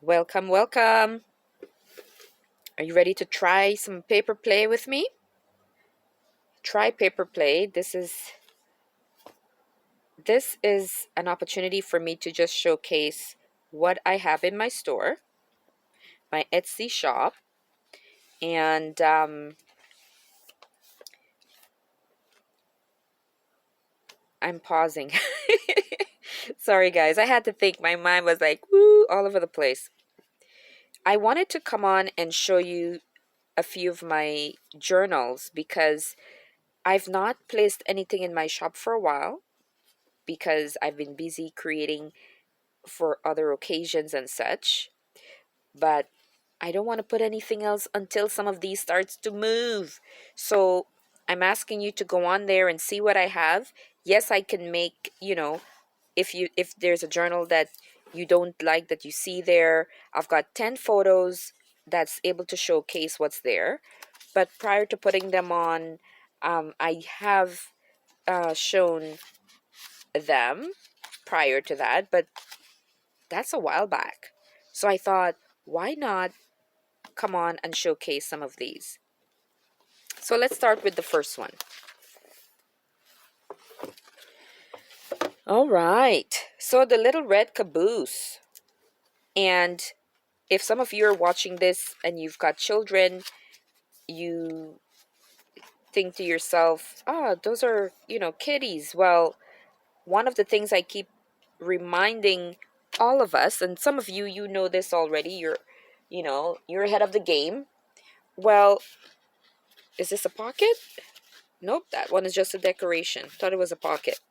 Welcome, welcome. Are you ready to try some paper play with me? Try paper play. This is an opportunity for me to just showcase what I have in my store, my Etsy shop, and I'm pausing. Sorry, guys. I had to think. My mind was like, woo, all over the place. I wanted to come on and show you a few of my journals because I've not placed anything in my shop for a while because I've been busy creating for other occasions and such. But I don't want to put anything else until some of these starts to move. So I'm asking you to go on there and see what I have. Yes, I can make, if there's a journal that you don't like that you see there, I've got 10 photos that's able to showcase what's there. But prior to putting them on, I have shown them prior to that, but that's a while back. So I thought, why not come on and showcase some of these? So let's start with the first one. All right. So the little red caboose. And if some of you are watching this and you've got children, you think to yourself, those are, kitties. Well, one of the things I keep reminding all of us, and some of you, you know this already, you're ahead of the game. Well, is this a pocket? Nope, that one is just a decoration. Thought it was a pocket.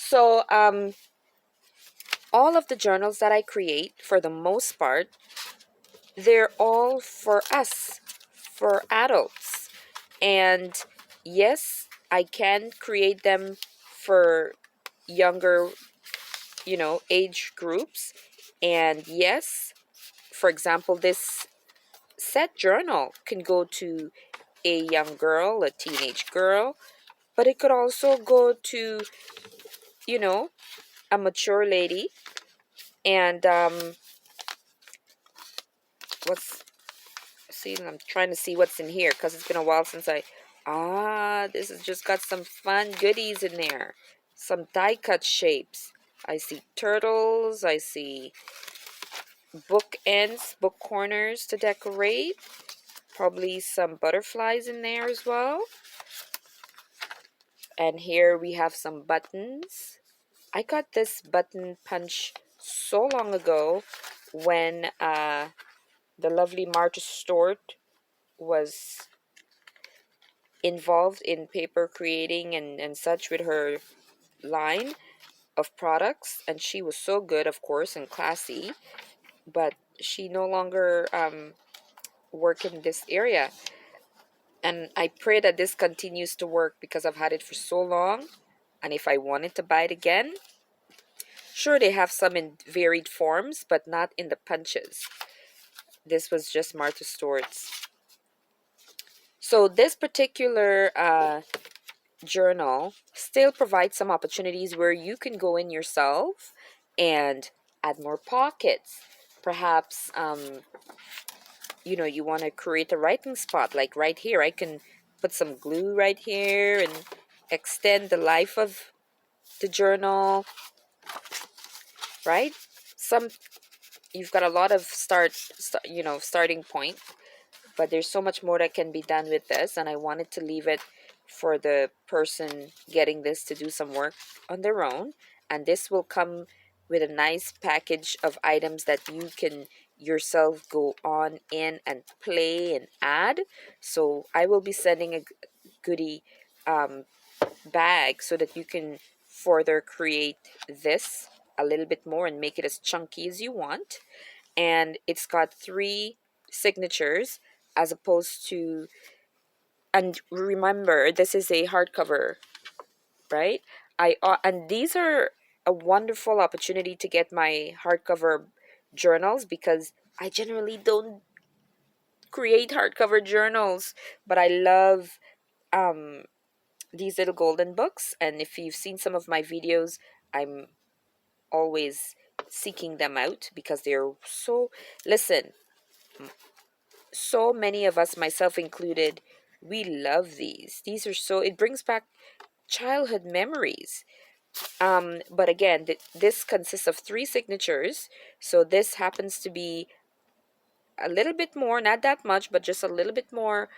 So, all of the journals that I create, for the most part, they're all for us, for adults. And yes, I can create them for younger, age groups. And yes, for example, this set journal can go to a young girl, a teenage girl, but it could also go to, you know, a mature lady. And what's see? I'm trying to see what's in here because it's been a while since this has just got some fun goodies in there. Some die cut shapes. I see turtles. I see book ends, book corners to decorate. Probably some butterflies in there as well. And here we have some buttons. I got this button punch so long ago when the lovely Marta Stewart was involved in paper creating and such with her line of products. And she was so good, of course, and classy. But she no longer work in this area. And I pray that this continues to work because I've had it for so long. And if I wanted to buy it again, sure, they have some in varied forms, but not in the punches. This was just Martha Stewart's. So this particular journal still provides some opportunities where you can go in yourself and add more pockets. Perhaps, you want to create a writing spot. Like right here, I can put some glue right here and extend the life of the journal, right? Some You've got a lot of starting point, but there's so much more that can be done with this, and I wanted to leave it for the person getting this to do some work on their own. And this will come with a nice package of items that you can yourself go on in and play and add. So I will be sending a goodie bag so that you can further create this a little bit more and make it as chunky as you want. And it's got 3 signatures as opposed to, and remember, this is a hardcover, right? And these are a wonderful opportunity to get my hardcover journals because I generally don't create hardcover journals, but I love um these little golden books. And if you've seen some of my videos, I'm always seeking them out because they're so, listen, so many of us, myself included, we love these. These are so, it brings back childhood memories. But again, this consists of 3 signatures. So this happens to be a little bit more, not that much, but just a little bit more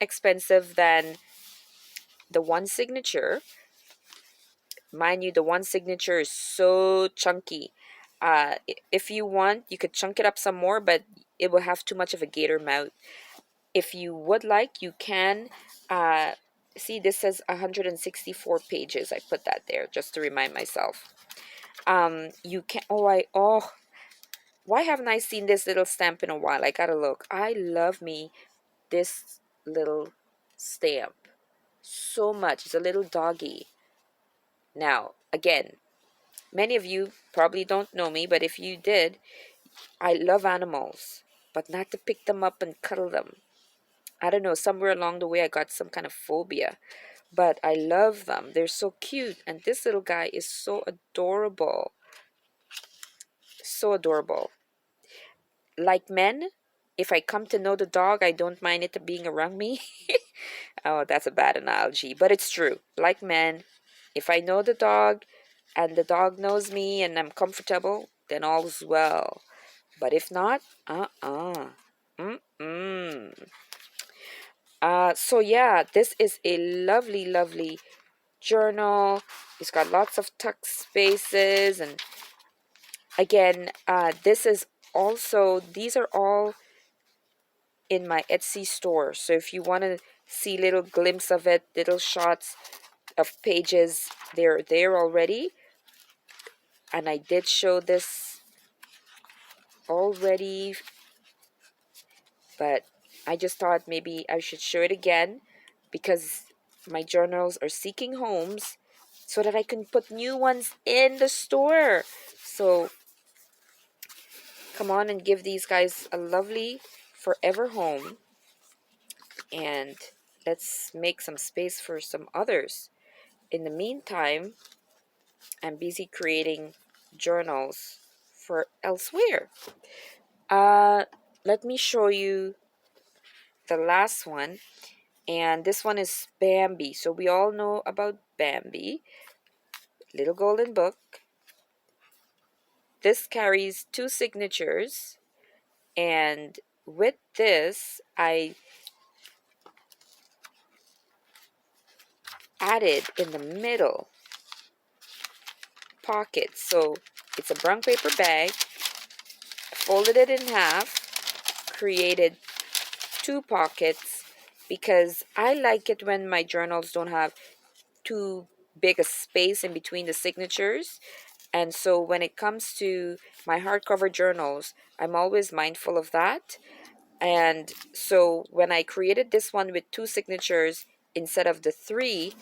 expensive than the 1 signature. Mind you, the 1 signature is so chunky. If you want, you could chunk it up some more, but it will have too much of a gator mouth. If you would like, you can. See, this says 164 pages. I put that there just to remind myself. You can. Why haven't I seen this little stamp in a while? I gotta look. I love me this little stamp so much. It's a little doggy. Now, again, many of you probably don't know me, but if you did, I love animals, but not to pick them up and cuddle them. I don't know, somewhere along the way I got some kind of phobia, but I love them. They're so cute, and this little guy is so adorable. So adorable. Like men, if I come to know the dog, I don't mind it being around me. Oh, that's a bad analogy, but it's true. Like men, if I know the dog and the dog knows me and I'm comfortable, then all's well. But if not, Mm-mm. So yeah, this is a lovely, lovely journal. It's got lots of tuck spaces, and again, this is also, these are all in my Etsy store. So if you want to see little glimpse of it, little shots of pages, they're there already. And I did show this already, but I just thought maybe I should show it again because my journals are seeking homes so that I can put new ones in the store. So come on and give these guys a lovely forever home, and let's make some space for some others. In the meantime, I'm busy creating journals for elsewhere. Uh, Let me show you the last one, and this one is Bambi. So we all know about Bambi, little golden book. This carries 2 signatures, and with this, I added in the middle pockets. So it's a brown paper bag, folded it in half, created 2 pockets because I like it when my journals don't have too big a space in between the signatures. And so when it comes to my hardcover journals, I'm always mindful of that. And so when I created this one with 2 signatures instead of the 3,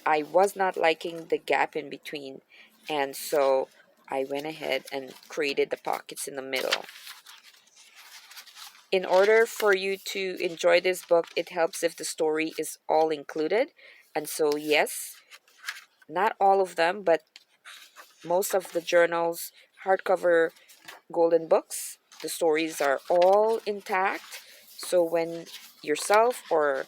I was not liking the gap in between. And so I went ahead and created the pockets in the middle. In order for you to enjoy this book, it helps if the story is all included. And so, yes, not all of them, but most of the journals, hardcover golden books, the stories are all intact. So when yourself or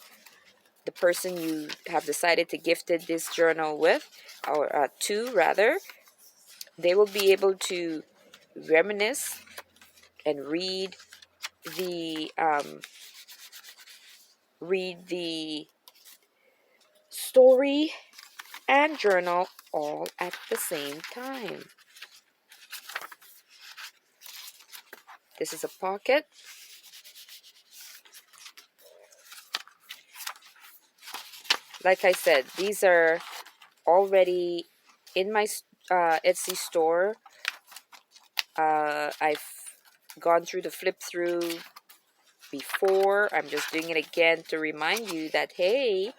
the person you have decided to gifted this journal with, or to rather, they will be able to reminisce and the read the story and journal all at the same time. This is a pocket. Like I said, these are already in my Etsy store. I've gone through the flip through before. I'm just doing it again to remind you that, hey,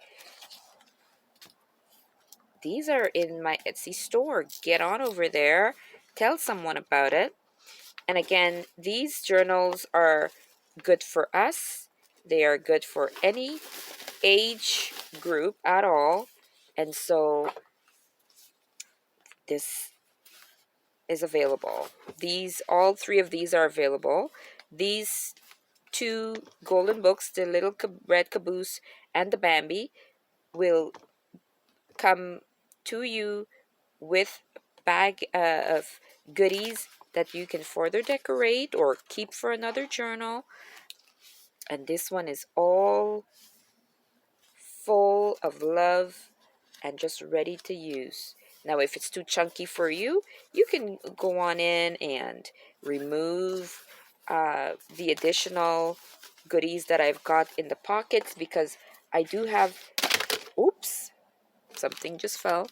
these are in my Etsy store. Get on over there. Tell someone about it. And again, these journals are good for us. They are good for any age group at all. And so this is available. All three of these are available. These two golden books, the little red caboose and the Bambi, will come to you with a bag of goodies that you can further decorate or keep for another journal. And this one is all full of love and just ready to use. Now, if it's too chunky for you, you can go on in and remove the additional goodies that I've got in the pockets, because I do have, oops, something just fell.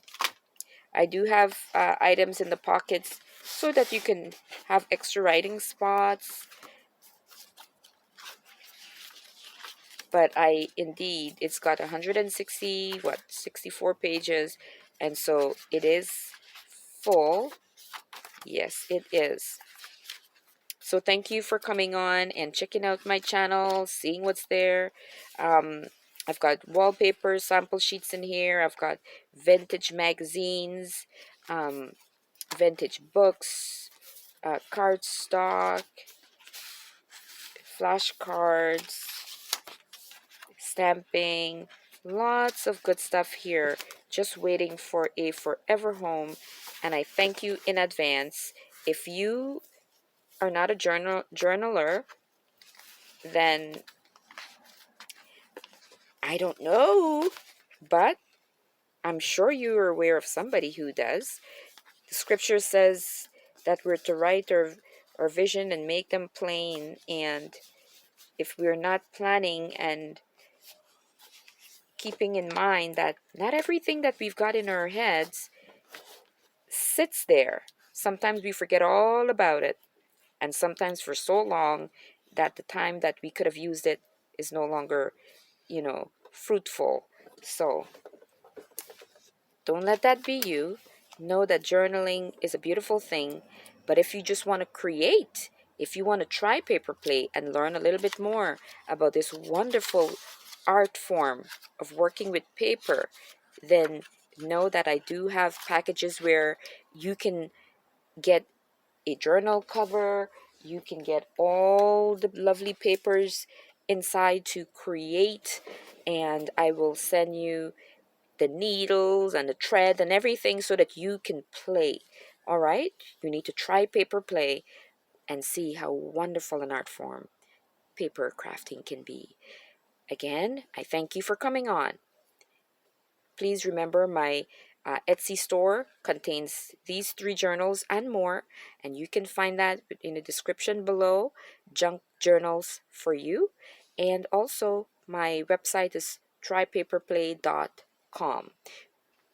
I do have items in the pockets so that you can have extra writing spots. But it's got 64 pages, and so it is full. Yes, it is. So thank you for coming on and checking out my channel, seeing what's there. I've got wallpaper sample sheets in here. I've got vintage magazines, vintage books, cardstock, flashcards, stamping, lots of good stuff here, just waiting for a forever home. And I thank you in advance. If you are not a journaler, then I don't know, but I'm sure you are aware of somebody who does. The scripture says that we're to write our vision and make them plain, and if we're not planning and keeping in mind that not everything that we've got in our heads sits there. Sometimes we forget all about it, and sometimes for so long that the time that we could have used it is no longer, fruitful. So don't let that be you. Know that journaling is a beautiful thing, but if you just want to create, if you want to try paper play and learn a little bit more about this wonderful art form of working with paper, then know that I do have packages where you can get a journal cover, you can get all the lovely papers inside to create, and I will send you the needles and the thread and everything so that you can play. All right? You need to try paper play and see how wonderful an art form paper crafting can be. Again, I thank you for coming on. Please remember my Etsy store contains these 3 journals and more, and you can find that in the description below. Junk journals for you. And also, my website is trypaperplay.com.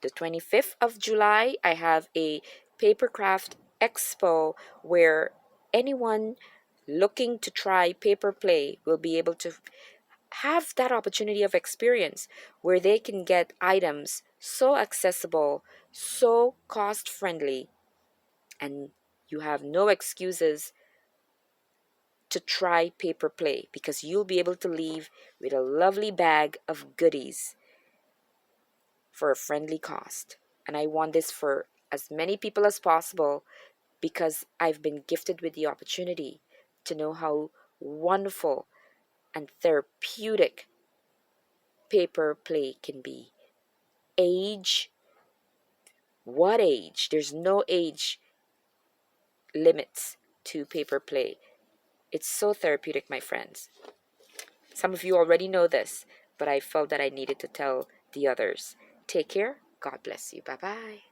The 25th of July, I have a Papercraft Expo where anyone looking to try paper play will be able to have that opportunity of experience where they can get items so accessible, so cost friendly, and you have no excuses to try paper play because you'll be able to leave with a lovely bag of goodies for a friendly cost. And I want this for as many people as possible because I've been gifted with the opportunity to know how wonderful and therapeutic paper play can be. Age, what age? There's no age limits to paper play. It's so therapeutic, my friends. Some of you already know this, but I felt that I needed to tell the others. Take care. God bless you. Bye bye.